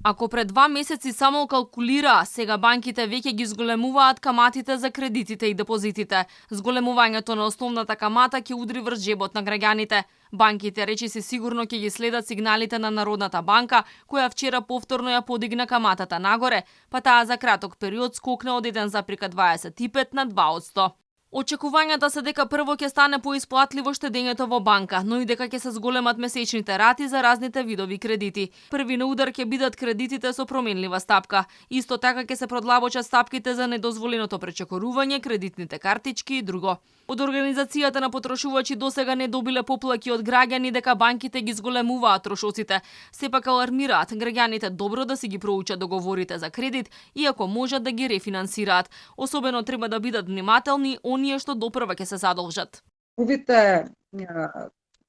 Ако пред 2 месеци само калкулираа, сега банките веќе ги зголемуваат каматите за кредитите и депозитите. Зголемувањето на основната камата ќе удри врз жебот на граѓаните. Банките речиси сигурно ќе ги следат сигналите на Народната банка, која вчера повторно ја подигна каматата нагоре, па таа за краток период скокна од 1,25 на 2%. Очекувањата се дека прво ќе стане поисплатливо штедењето во банка, но и дека ќе се зголемат месечните рати за разните видови кредити. Први на удар ќе бидат кредитите со променлива стапка. Исто така ќе се продлабочат стапките за недозволеното пречекорување, кредитните картички и друго. Од Организацијата на потрошувачи досега не добиле поплаки од граѓани дека банките ги зголемуваат трошоците. Сепак алармираат граѓаните добро да си ги проучат договорите за кредит и ако можат да ги рефинансираат. Особено треба да бидат внимателни оние што допрва ќе се задолжат. Овите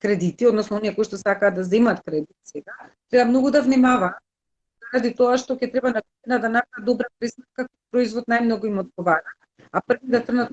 кредити, односно оние кои што сакаат да земат кредит сега, треба многу да внимаваат заради тоа што ќе треба да направат добра пресметка кој производ најмногу им одговара, а први да трнат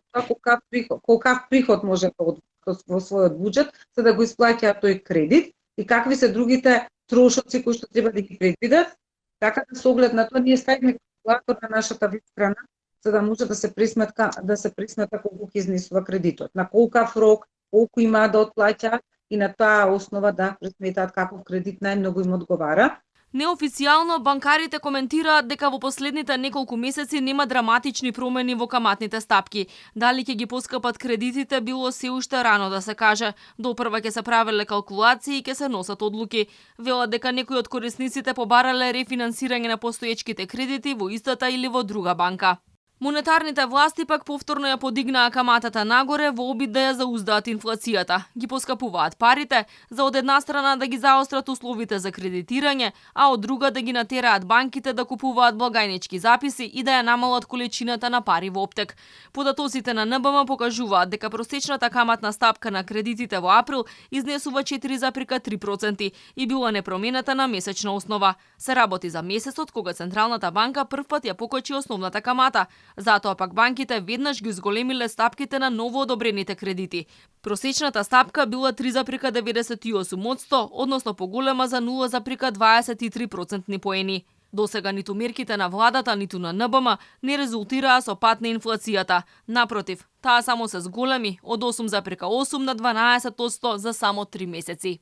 колкав приход може да одвојат во својот буџет за да го исплаќаат тој кредит и какви се другите трошоци кои што треба да ги предвидат. Така да со оглед на тоа ние ставиме калкулатор на нашата веб страна за да може да се пресмета колку ќе изнесува кредитот, на колкав рок, колку има да отплаќаат и на таа основа да пресметаат каков кредит најмногу им одговара. Неофицијално банкарите коментираат дека во последните неколку месеци нема драматични промени во каматните стапки. Дали ќе ги поскапат кредитите било се уште рано да се каже. Допрва ќе се правеле калкулации и ќе се носат одлуки. Велат дека некои од корисниците побарале рефинансирање на постоечките кредити во истата или во друга банка. Монетарните власти пак повторно ја подигнаа каматата нагоре во обид да ја зауздаат инфлацијата. Ги поскапуваат парите, за од една страна да ги заострат условите за кредитирање, а од друга да ги натераат банките да купуваат благајнички записи и да ја намалат количината на пари во оптек. Податоците на НБМ покажуваат дека просечната каматна стапка на кредитите во април изнесува 4,3% и била непроменета на месечна основа. Се работи за месецот кога Централната банка првпат ја покачи основната камата. Затоа пак банките веднаш ги зголемиле стапките на ново одобрените кредити. Просечната стапка била 3,98%, односно поголема за 0,23% поени. Досега ниту мерките на владата, ниту на НБМ не резултираа со пат на инфлацијата. Напротив, таа само се зголеми од 8,8 на 12% за само 3 месеци.